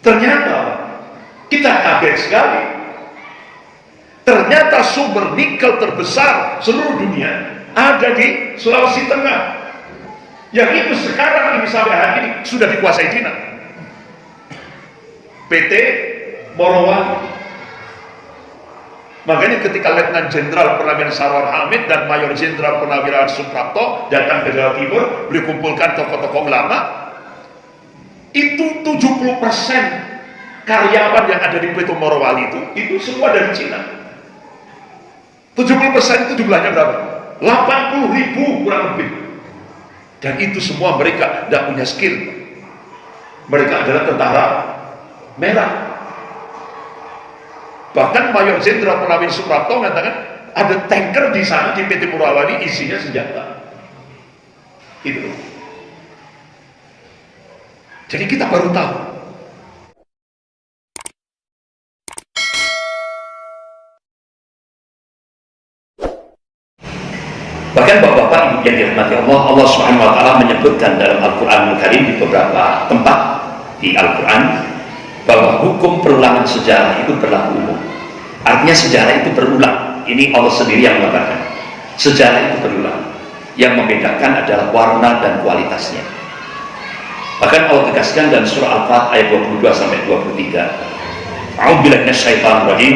Ternyata kita kaget sekali. Ternyata sumber nikel terbesar seluruh dunia ada di Sulawesi Tengah. Yang itu sekarang ini sampai hari ini sudah dikuasai Cina. PT Morowali. Makanya ketika Letnan Jenderal Purnawirawan Sarwan Hamid dan Mayor Jenderal Purnawirawan Suprapto datang ke Jawa Timur, beliau kumpulkan tokoh-tokoh ulama, itu 70% karyawan yang ada di PT Morowali itu semua dari Cina. 70% itu jumlahnya berapa? 80.000 kurang lebih. Dan itu semua mereka tidak punya skill. Mereka adalah tentara merah. Bahkan Mayor Jenderal Purnawirawan Suprapto mengatakan ada tanker di sana di PT Morowali isinya senjata. Itu. Jadi kita baru tahu. Bahkan bapak-bapak ibu yang dirahmati Allah, Allah Subhanahu wa taala menyebutkan dalam Al-Qur'an Al-Karim di beberapa tempat di Al-Qur'an bahwa hukum perulangan sejarah itu berlaku umum. Artinya sejarah itu berulang. Ini Allah sendiri yang mengatakan. Sejarah itu berulang. Yang membedakan adalah warna dan kualitasnya. Bahkan Allah tegaskan dalam surah Al-Fat ayat 22 sampai 23. A'udzubillahi minasyaitonir rajim.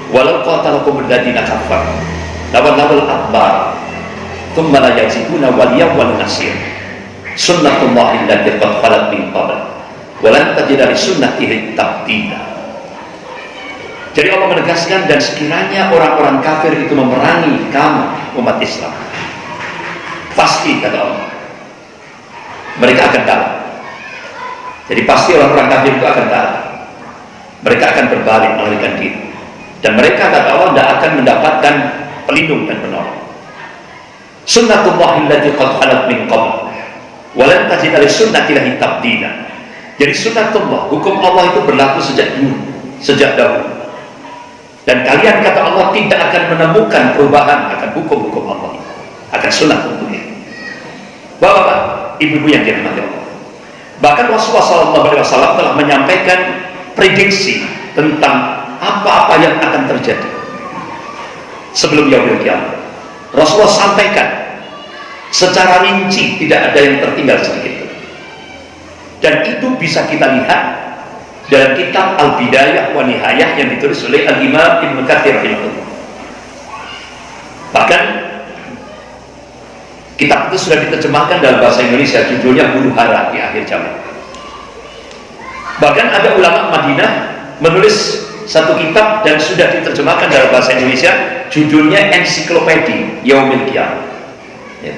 Walau qatalakum alladziina kafaru lawal akbar thumma la yajiduna waliyyan wa nasir. Sunnatullahi allati qad khalat min qabl wa lan tajida li sunnatihi tabdila. Jadi Allah menegaskan, dan sekiranya orang-orang kafir itu memerangi kamu umat Islam, pasti kata Allah mereka akan kalah. Jadi pasti orang-orang kafir itu akan kalah. Mereka akan berbalik melarikan diri, dan mereka kata Allah tidak akan mendapatkan pelindung dan penolong. Sunnatullahi allati qad khalat min qabl wa lan tajida li sunnatihi tabdila. Jadi sunnatullah, hukum Allah itu berlaku sejak dulu, sejak dahulu. Dan kalian kata Allah tidak akan menemukan perubahan akan hukum-hukum Allah, akan sunnah hukumnya. Bapak-bapak, ibu-ibu yang dirahmati Allah. Bahkan Rasulullah SAW telah menyampaikan prediksi tentang apa-apa yang akan terjadi sebelum yaumil qiyamah. Rasulullah sampaikan secara rinci, tidak ada yang tertinggal sedikit. Dan itu bisa kita lihat dalam kitab Al-Bidayah wa Nihayah yang ditulis oleh Al-Imam Ibnu Katsir rahimahullah. Bahkan kitab itu sudah diterjemahkan dalam bahasa Indonesia, judulnya Huru Hara di Akhir Zaman. Bahkan ada ulama Madinah menulis satu kitab dan sudah diterjemahkan dalam bahasa Indonesia, judulnya Ensiklopedi Yaumil Qiyamah. Ya.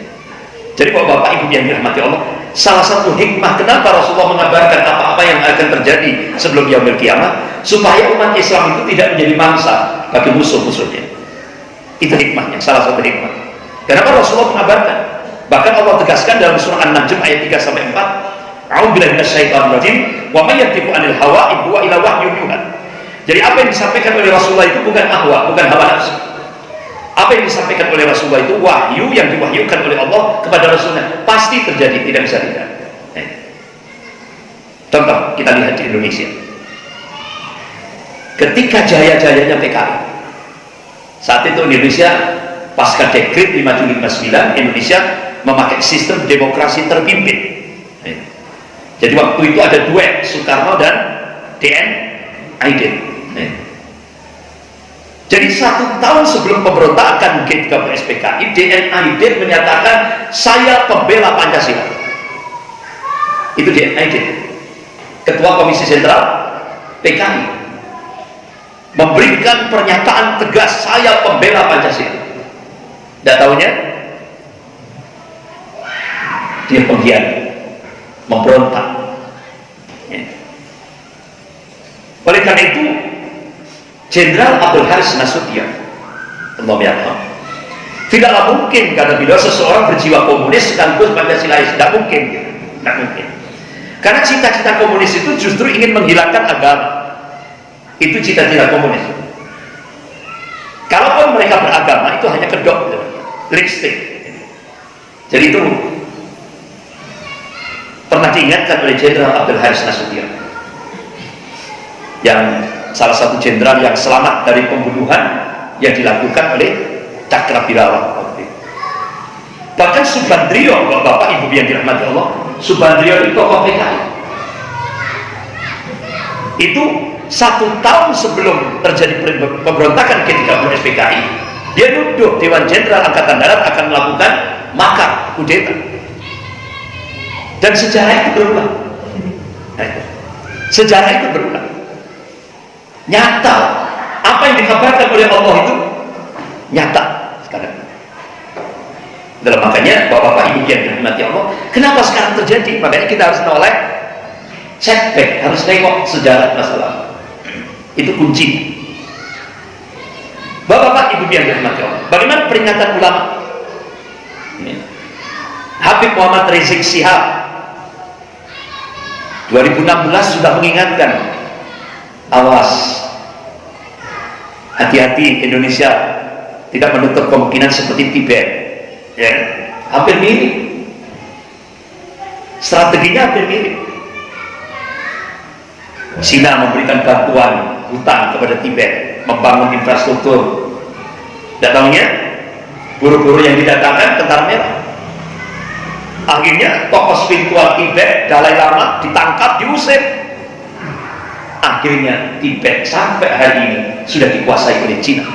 Jadi bapak-bapak ibu yang dirahmati Allah, salah satu hikmah kenapa Rasulullah mengabarkan apa-apa yang akan terjadi sebelum yaumil qiyamah, supaya umat Islam itu tidak menjadi mangsa bagi musuh-musuhnya. Itu hikmahnya, salah satu hikmah. Kenapa Rasulullah mengabarkan? Bahkan Allah tegaskan dalam surah An-Najm ayat 3 sampai 4, A'udzubillahi minasyaitonir rajim, wa may yantiqu 'anil hawa in huwa illa wahyun yuha. Jadi apa yang disampaikan oleh Rasulullah itu bukan ahwa, bukan hawa nafsu. Apa yang disampaikan oleh Rasulullah itu wahyu yang diwahyukan oleh Allah kepada Rasulnya, pasti terjadi, tidak bisa tidak. Contoh kita lihat di Indonesia, ketika jaya-jayanya PKI, saat itu Indonesia pasca dekret 5 Juli 59, Indonesia memakai sistem demokrasi terpimpin. Jadi waktu itu ada duet Soekarno dan DN Aidit. Jadi 1 tahun sebelum pemberontakan G30 PKI, DN Aidit menyatakan saya pembela Pancasila. Itu DN Aidit, Ketua Komisi Sentral PKI, memberikan pernyataan tegas, saya pembela Pancasila. Tidak tahunya dia pengkhianat, memberontak. Oleh karena itu Jenderal Abdul Haris Nasution tidaklah mungkin, karena bila seseorang berjiwa komunis sekaligus Pancasilais, tidak mungkin, tidak mungkin. Karena cita-cita komunis itu justru ingin menghilangkan agama. Itu cita-cita komunis. Kalaupun mereka beragama, itu hanya kedok, lipstick. Jadi itu pernah diingatkan oleh Jenderal Abdul Haris Nasution. yang salah satu jenderal yang selamat dari pembunuhan yang dilakukan oleh Cakrawirawa. Bahkan Subandrio, bapak ibu yang dirahmati Allah, Subandrio itu tokoh PKI. Itu 1 tahun sebelum terjadi pemberontakan G30 SPKI, dia nuduh Dewan Jenderal Angkatan Darat akan melakukan makar kudeta. Dan sejarah itu berulang. Sejarah itu berulang. Nyata apa yang dikabarkan oleh Allah itu nyata sekarang. Dalam makanya bapak-bapak ibu yang dirahmati Allah, kenapa sekarang terjadi? Makanya kita harus nolak, setback, harus nengok sejarah masalah. Itu kunci. Bapak-bapak ibu yang dirahmati Allah, bagaimana peringatan ulama? Habib Muhammad Rizik Syihab 2016 sudah mengingatkan, awas, hati-hati, Indonesia tidak menutup kemungkinan seperti Tibet. Ya, hampir mirip, strateginya hampir mirip. Cina memberikan bantuan hutang kepada Tibet, membangun infrastruktur. Datangnya buru-buru yang didatangkan tentara merah. Akhirnya tokoh spiritual Tibet, Dalai Lama, ditangkap, diusir. Akhirnya Tibet sampai hari ini sudah dikuasai oleh Cina.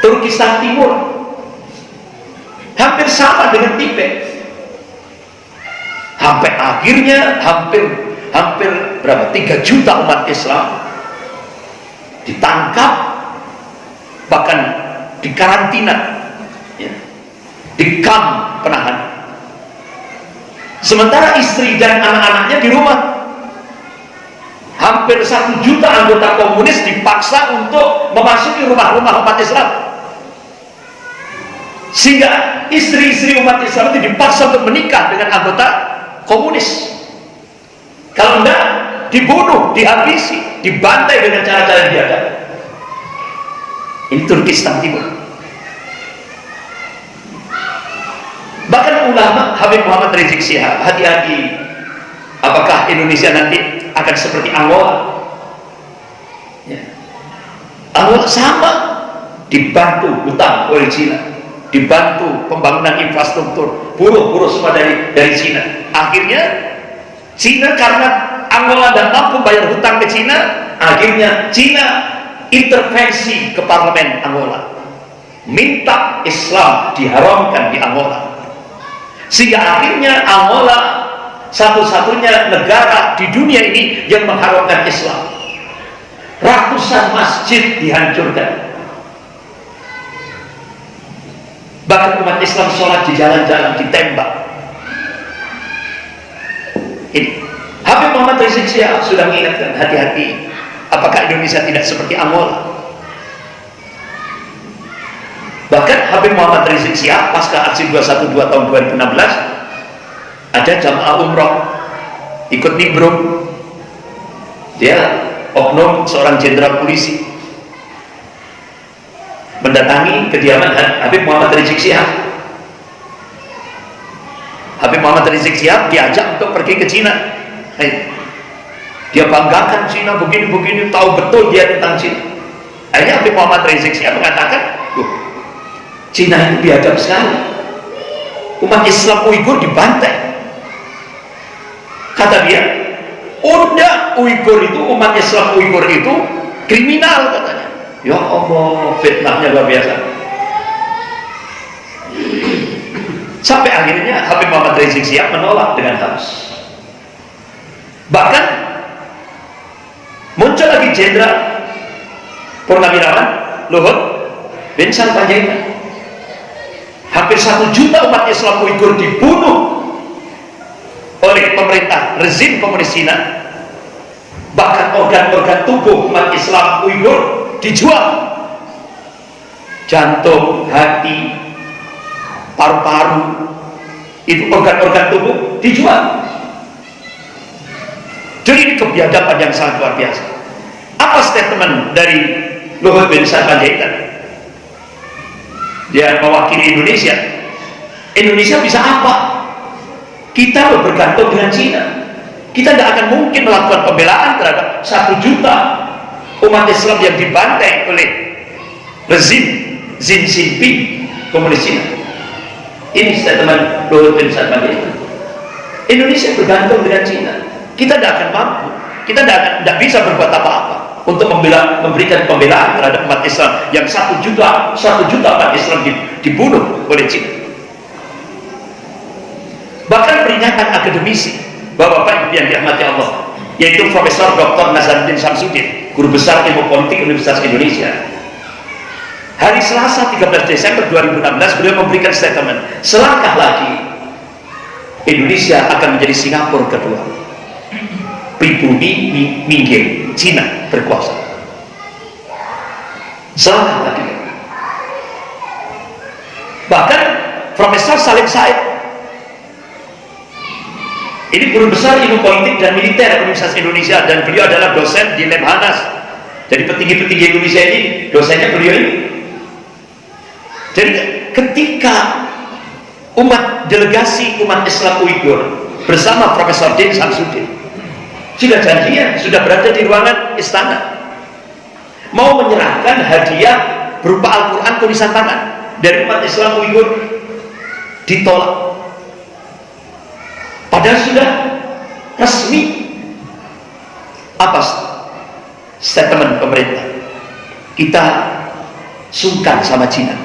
Turkistan Timur hampir sama dengan Tibet. Sampai akhirnya hampir berapa? 3 juta umat Islam ditangkap, bahkan dikarantina, ya, di kamp penahanan. Sementara istri dan anak-anaknya di rumah. Hampir 1 juta anggota komunis dipaksa untuk memasuki rumah-rumah umat Islam, sehingga istri-istri umat Islam itu dipaksa untuk menikah dengan anggota komunis. Kalau enggak, dibunuh, dihabisi, dibantai dengan cara-cara yang biadab. Ini Turkistan Timur. Bahkan ulama Habib Muhammad Rizik Syihab, hati-hati, apakah Indonesia nanti akan seperti Angola? Ya. Angola sama, dibantu hutang oleh Cina, dibantu pembangunan infrastruktur, buruh-buruh semua dari Cina. Akhirnya Cina, karena Angola tidak mampu bayar hutang ke Cina, akhirnya Cina intervensi ke parlemen Angola, minta Islam diharamkan di Angola, sehingga akhirnya Angola satu-satunya negara di dunia ini yang mengharamkan Islam. Ratusan masjid dihancurkan, bahkan umat Islam sholat di jalan-jalan ditembak. Ini Habib Muhammad Rizik Syihab sudah mengingatkan, hati-hati, apakah Indonesia tidak seperti Angola? Bahkan Habib Muhammad Rizik Syihab pasca aksi 212 tahun 2016 ada jamaah umroh ikut nimbrung, dia oknum seorang jenderal polisi mendatangi kediaman Habib Muhammad Rizik Syihab. Habib Muhammad Rizik Syihab diajak untuk pergi ke Cina. Dia banggakan Cina begini-begini, tahu betul dia tentang Cina. Akhirnya Habib Muhammad Rizik Syihab mengatakan, Cina itu biadab sekali, umat Islam Uighur dibantai. Kata dia, udah Uighur itu, umat Islam Uighur itu kriminal, katanya. Ya Allah, fitnahnya luar biasa. Sampai akhirnya Habib Muhammad Rizik Syihab menolak dengan halus. Bahkan muncul lagi Jenderal Purnawirawan Luhut bin Sarpanjaitan. Hampir 1 juta umat Islam Uighur dibunuh oleh pemerintah rezim komunis Cina. Bahkan organ-organ tubuh umat Islam Uighur dijual, jantung, hati, paru-paru, itu organ-organ tubuh dijual. Jadi ini kebiadaban yang sangat luar biasa. Apa statement dari Luhut bin Sarpanjaitan? Dia mewakili Indonesia. Indonesia bisa apa? Kita bergantung dengan Cina. Kita tidak akan mungkin melakukan pembelaan terhadap 1 juta umat Islam yang dibantai oleh rezim Xi Jinping komunis Cina. Ini statement Luhut bin Sarpanjaitan. Indonesia bergantung dengan Cina. Kita tidak akan mampu, kita tidak bisa berbuat apa-apa untuk memberikan pembelaan terhadap umat Islam yang 1 juta umat Islam dibunuh oleh Cina. Bahkan peringatan akademisi, Bapak-bapak yang dirahmati Allah, yaitu Profesor Dr. Nazaruddin Samsudin, guru besar ilmu politik Universitas Indonesia, hari Selasa 13 Desember 2016 beliau memberikan statement, selangkah lagi Indonesia akan menjadi Singapura kedua. Pribumi minggir, Cina berkuasa. Selangkah lagi. Bahkan Profesor Salim Said, ini guru besar ilmu politik dan militer Universitas Indonesia, dan beliau adalah dosen di Lemhanas. Jadi petinggi-petinggi Indonesia ini dosennya beliau ini. Jadi ketika delegasi umat Islam Uighur bersama Profesor Din Samsudin sudah janjian, sudah berada di ruangan istana, mau menyerahkan hadiah berupa Al-Quran tulisan tangan dari umat Islam Uighur, ditolak. Padahal sudah resmi. Apa statement pemerintah? Kita sungkan sama Cina,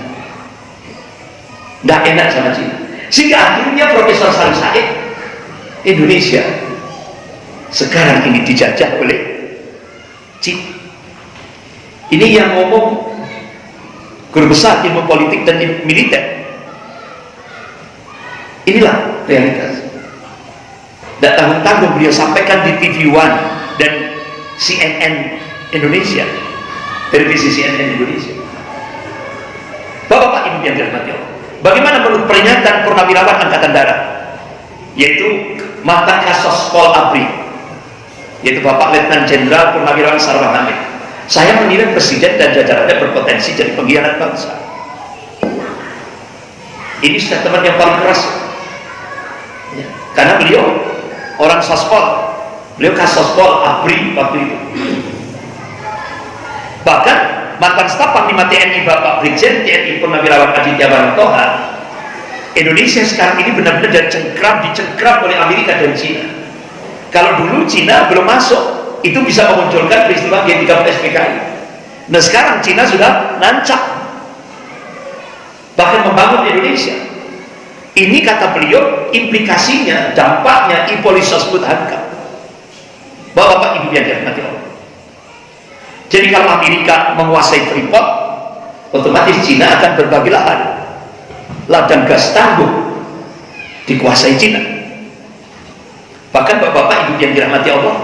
nggak enak sama Cina, sehingga akhirnya Profesor Salim Said, Indonesia sekarang ini dijajah oleh Cina. Ini yang ngomong guru besar ilmu politik dan militer. Inilah realitas. Tidak tanggung-tanggung beliau sampaikan di TV One dan CNN Indonesia, televisi CNN Indonesia. Bapak-bapak ibu yang dirahmati Allah, bagaimana menurut peringatan Purnawirawan Angkatan Darat, yaitu mantan Kasos Pol Abri, yaitu Bapak Letnan Jenderal Purnawirawan Sarwan Hamid? Saya menilai Presiden dan jajarannya berpotensi jadi pengkhianat bangsa. Ini statement yang paling keras, ya, karena beliau orang Sospol, beliau Kasospol Abri waktu itu. Bahkan mantan staf Panglima TNI Bapak Brigjen TNI Purnawirawan Aditya Barang Toha, Indonesia sekarang ini benar-benar dicengkram oleh Amerika dan Cina. Kalau dulu Cina belum masuk, itu bisa memunculkan peristiwa G30 SPKI. Nah sekarang Cina sudah nancap, bahkan membangun Indonesia. Ini kata beliau, implikasinya, dampaknya impolisos Hanka. Bapak-bapak ibu yang dirahmati Allah. Jadi kalau Amerika menguasai Freeport, otomatis Cina akan berbagi lahan. Ladang gas tangguh dikuasai Cina. Bahkan bapak-bapak ibu yang dirahmati Allah,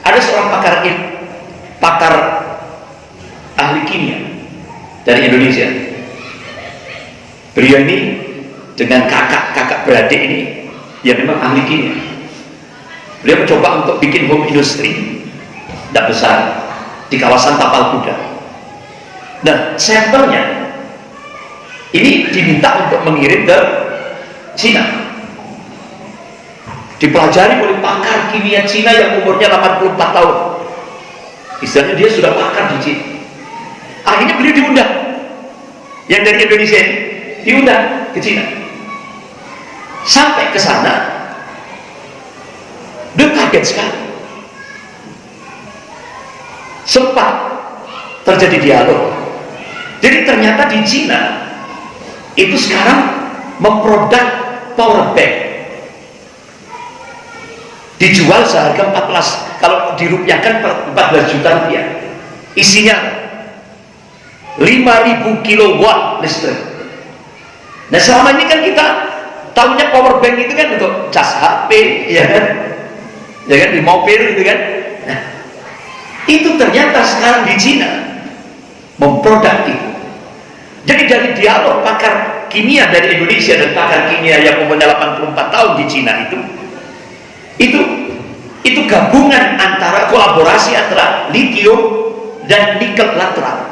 ada seorang pakar ahli kimia dari Indonesia. Beliau ini dengan kakak beradik ini yang memang ahli kimia. Beliau mencoba untuk bikin home industry tidak besar di kawasan Tapal Kuda. Nah sampelnya ini diminta untuk mengirim ke Cina, dipelajari oleh pakar kimia Cina yang umurnya 84 tahun. Istilahnya dia sudah pakar di Cina. Akhirnya beliau diundang, yang dari Indonesia ini diundang ke Cina. Sampai ke sana dia kaget sekali. Sempat terjadi dialog. Jadi ternyata di Cina itu sekarang memproduk power bank, dijual seharga 14, kalau dirupiahkan 14 juta rupiah. Isinya 5.000 kilowatt listrik. Nah selama ini kan kita tahunya power bank itu kan untuk cas HP, ya kan di mobil gitu kan. Nah, itu ternyata sekarang di Cina memproduk itu. Jadi dari dialog pakar kimia dari Indonesia dan pakar kimia yang umurnya 84 tahun di Cina itu gabungan antara kolaborasi antara lithium dan nikel lateral,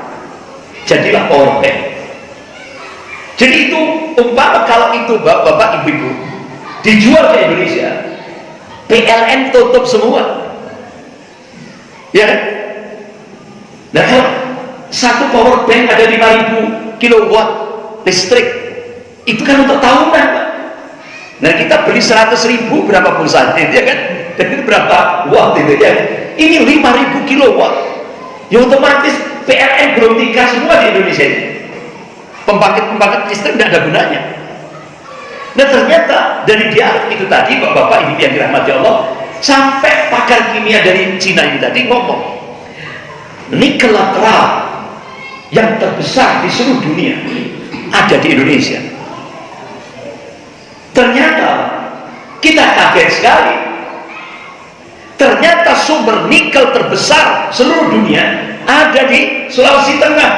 jadilah power bank. Jadi itu umpama kalau itu bapak ibu-ibu dijual ke Indonesia, PLN tutup semua, ya kan? Nah, kalau satu power bank ada 5.000 kilowatt listrik, itu kan untuk tahunan, Pak. Nah, kita beli 100.000 berapa pulsanya, ya kan? Dan itu berapa watt itu, ya kan? Ini 5.000 kilowatt, ya otomatis PLN belum tinggal semua di Indonesia ini. Pembangkit listrik tidak ada gunanya. Nah, ternyata dari dialog itu tadi, Bapak Ibu yang dirahmati Allah, sampai pakar kimia dari Cina ini tadi ngomong, nikel lateral yang terbesar di seluruh dunia ada di Indonesia. Ternyata kita kaget sekali, ternyata sumber nikel terbesar seluruh dunia ada di Sulawesi Tengah,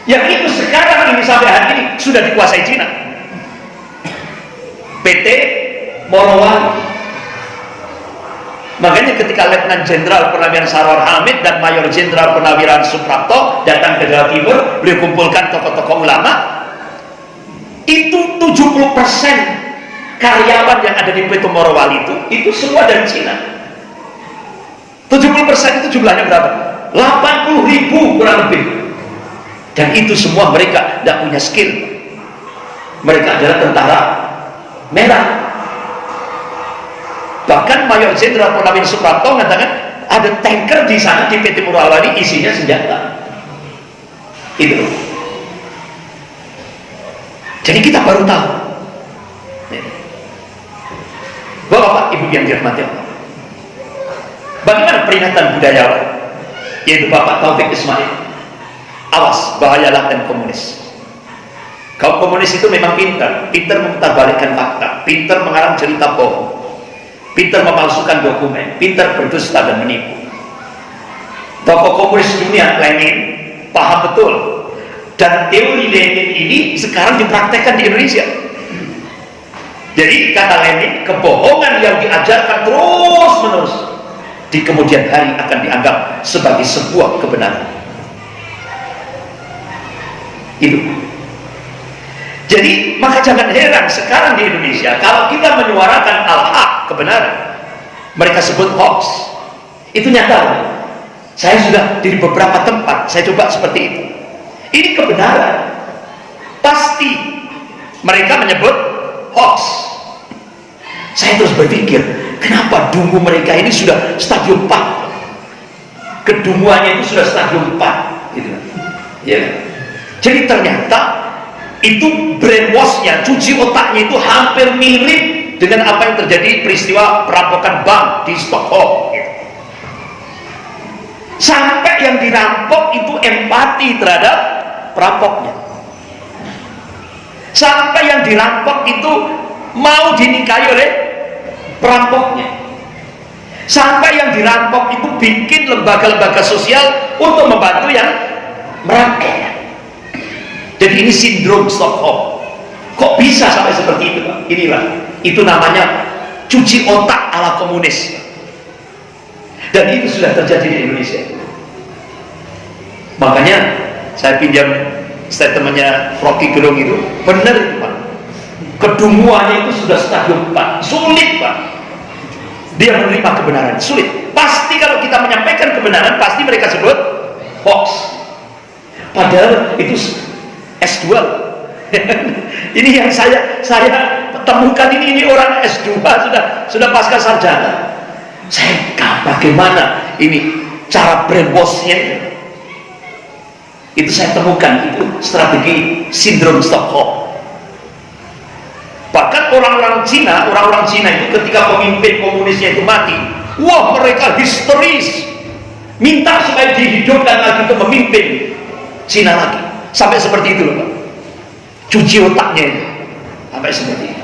yang itu sekarang ini sampai hari ini sudah dikuasai Cina. PT Morowali. Makanya ketika Letnan Jenderal Pernawiran Sarwar Hamid dan Mayor Jenderal Pernawiran Suprapto datang ke Jawa Timur, beliau kumpulkan tokoh-tokoh ulama, itu 70% karyawan yang ada di PT Morowali itu semua dari Cina. 70% itu jumlahnya berapa? 80.000 kurang lebih. Dan itu semua mereka tidak punya skill. Mereka adalah tentara merah. Bahkan Mayor Jenderal Purnawirawan Suprapto mengatakan ada tanker di sana di PT Morowali isinya senjata. Itu. Jadi kita baru tahu. Bapak Ibu yang dirahmati Allah, bagaimana peringatan budayawan, yaitu Bapak Taufik Ismail. Awas, bahayalah dan komunis. Kaum komunis itu memang pintar memutarbalikkan fakta, pintar mengarang cerita bohong, pintar memalsukan dokumen, pintar berdusta dan menipu. Tokoh komunis dunia Lenin paham betul, dan teori Lenin ini sekarang dipraktekkan di Indonesia. Jadi kata Lenin, kebohongan yang diajarkan terus menerus di kemudian hari akan dianggap sebagai sebuah kebenaran. Itu. Jadi maka jangan heran sekarang di Indonesia kalau kita menyuarakan al-haq, kebenaran, mereka sebut hoax. Itu nyata. Saya sudah di beberapa tempat saya coba seperti itu. Ini kebenaran, pasti mereka menyebut hoax. Saya terus berpikir, kenapa dungu mereka ini sudah stadium 4, kedunguannya itu sudah stadium 4 gitu. Ya. Jadi ternyata itu brainwash-nya, cuci otaknya itu hampir mirip dengan apa yang terjadi peristiwa perampokan bank di Stockholm gitu. Sampai yang dirampok itu empati terhadap perampoknya, sampai yang dirampok itu mau dinikahi oleh perampoknya, sampai yang dirampok itu bikin lembaga-lembaga sosial untuk membantu yang merampok. Jadi ini sindrom Stockholm. Kok bisa sampai seperti itu, Pak? Inilah, itu namanya cuci otak ala komunis. Dan itu sudah terjadi di Indonesia. Makanya saya pinjam statementnya Rocky Gerung itu, benar itu, Pak. Kedunguannya itu sudah stadium 4, sulit, Pak. Dia menerima kebenaran, sulit. Pasti kalau kita menyampaikan kebenaran, pasti mereka sebut hoax. Padahal itu S2. Ini yang saya temukan, ini orang S2 sudah pasca sarjana. Saya bagaimana ini cara brainwash-nya itu saya temukan, itu strategi sindrom Stockholm. Bahkan orang-orang Cina itu ketika pemimpin komunisnya itu mati, wah mereka histeris, minta supaya dihidupkan lagi untuk memimpin Cina lagi. Sampai seperti itu loh, Pak. Cuci otaknya itu sampai seperti itu.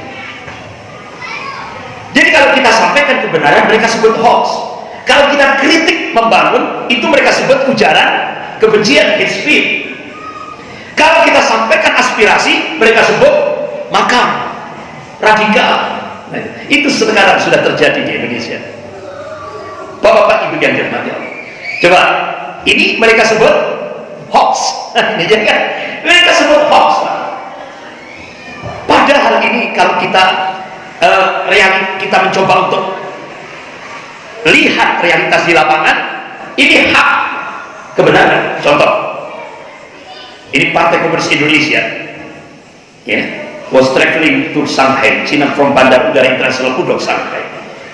Jadi kalau kita sampaikan kebenaran, mereka sebut hoax. Kalau kita kritik membangun, itu mereka sebut ujaran kebencian, hate speech. Kalau kita sampaikan aspirasi, mereka sebut makar, radikal. Nah, itu sekarang sudah terjadi di Indonesia. Bapak-bapak, ibu yang dirahmati Allah, coba ini mereka sebut hoax. Ini kan mereka sebut hoax. Padahal ini kalau kita kita mencoba untuk lihat realitas di lapangan, ini hak kebenaran. Contoh, ini Partai Komunis Indonesia, ya, was traveling to Shanghai, China, from Bandar Udara Internasional Pudong Shanghai.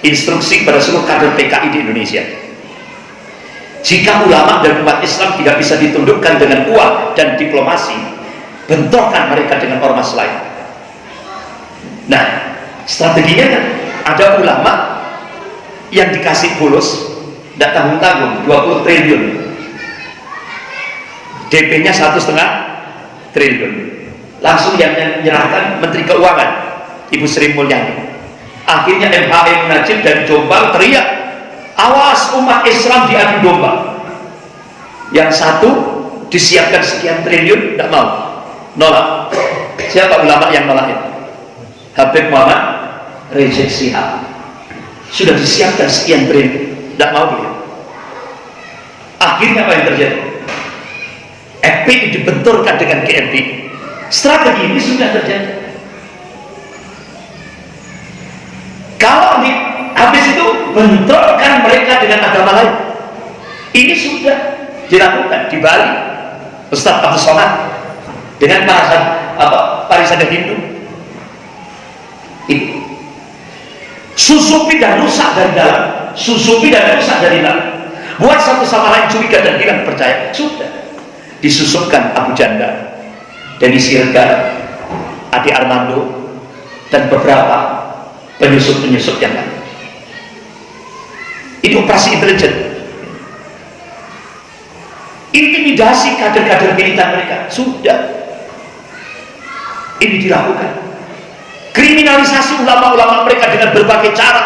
Instruksi pada seluruh kader PKI di Indonesia, jika ulama dan umat Islam tidak bisa ditundukkan dengan uang dan diplomasi, bentorkan mereka dengan ormas lain. Nah, strateginya kan ada ulama yang dikasih fulus tidak tanggung-tanggung 20 triliun, DP-nya 1,5 triliun, langsung yang menyerahkan Menteri Keuangan Ibu Sri Mulyani. Akhirnya MHM Najib dari Jombang teriak, awas umat Islam diadu domba. Yang satu disiapkan sekian triliun, tidak mau, nolak. Siapa ulama yang nolak itu? Habib Muhammad Rizik Syihab. Sudah disiapkan sekian triliun, tidak mau dia. Akhirnya apa yang terjadi? FPI dibenturkan dengan GMI. Strategi ini sudah terjadi. Kalau habis itu bentrokkan mereka dengan agama lain. Ini sudah dilakukan di Bali. Ustaz Abdul Somad dengan parisan Hindu. Itu susupi dan rusak dari dalam, susupi dan rusak dari dalam. Buat satu sama lain curiga dan hilang percaya. Sudah disusupkan Abu Janda, Denny Siregar, Adi Armando, dan beberapa penyusup-penyusup yang lain. Ini operasi intelijen, intimidasi kader-kader militan mereka. Sudah ini dilakukan. Kriminalisasi ulama-ulama mereka dengan berbagai cara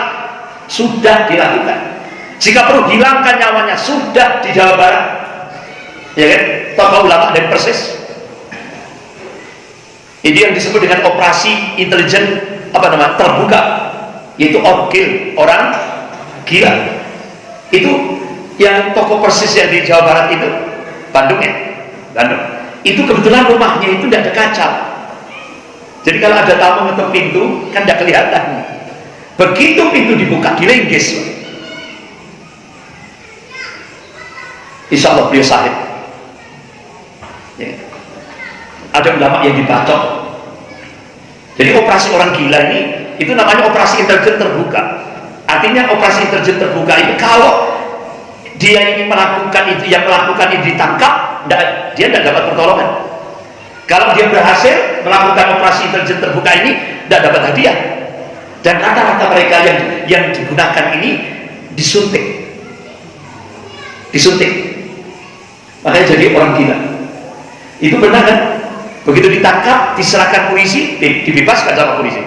sudah dilakukan. Jika perlu hilangkan nyawanya, sudah di Jawa Barat, ya kan, tokoh ulama dan persis. Ini yang disebut dengan operasi intelijen terbuka, yaitu orgil, orang gila. Itu yang tokoh persis yang di Jawa Barat itu, Bandung ya, Bandung. Itu kebetulan rumahnya itu tidak ada kaca. Jadi kalau ada tamu ngetok pintu kan tidak kelihatan. Begitu pintu dibuka, dilinggis. Insya Allah beliau sahid. Ya. Ada ulama yang dibacok. Jadi operasi orang gila ini itu namanya operasi intelijen terbuka. Artinya operasi intelijen terbuka itu kalau dia ini melakukan itu, yang melakukan ini ditangkap, dia tidak dapat pertolongan. Kalau dia berhasil melakukan operasi intelijen terbuka ini, tidak dapat hadiah. Dan rata-rata mereka yang digunakan ini disuntik. Makanya jadi orang gila. Itu benar kan? Begitu ditangkap, diserahkan polisi, dibebaskan sama polisi.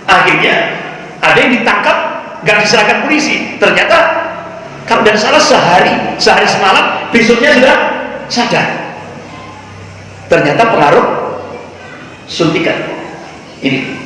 Akhirnya ada yang ditangkap, nggak diserahkan polisi. Ternyata kalau tidak salah sehari semalam, besoknya sudah sadar. Ternyata pengaruh suntikan ini.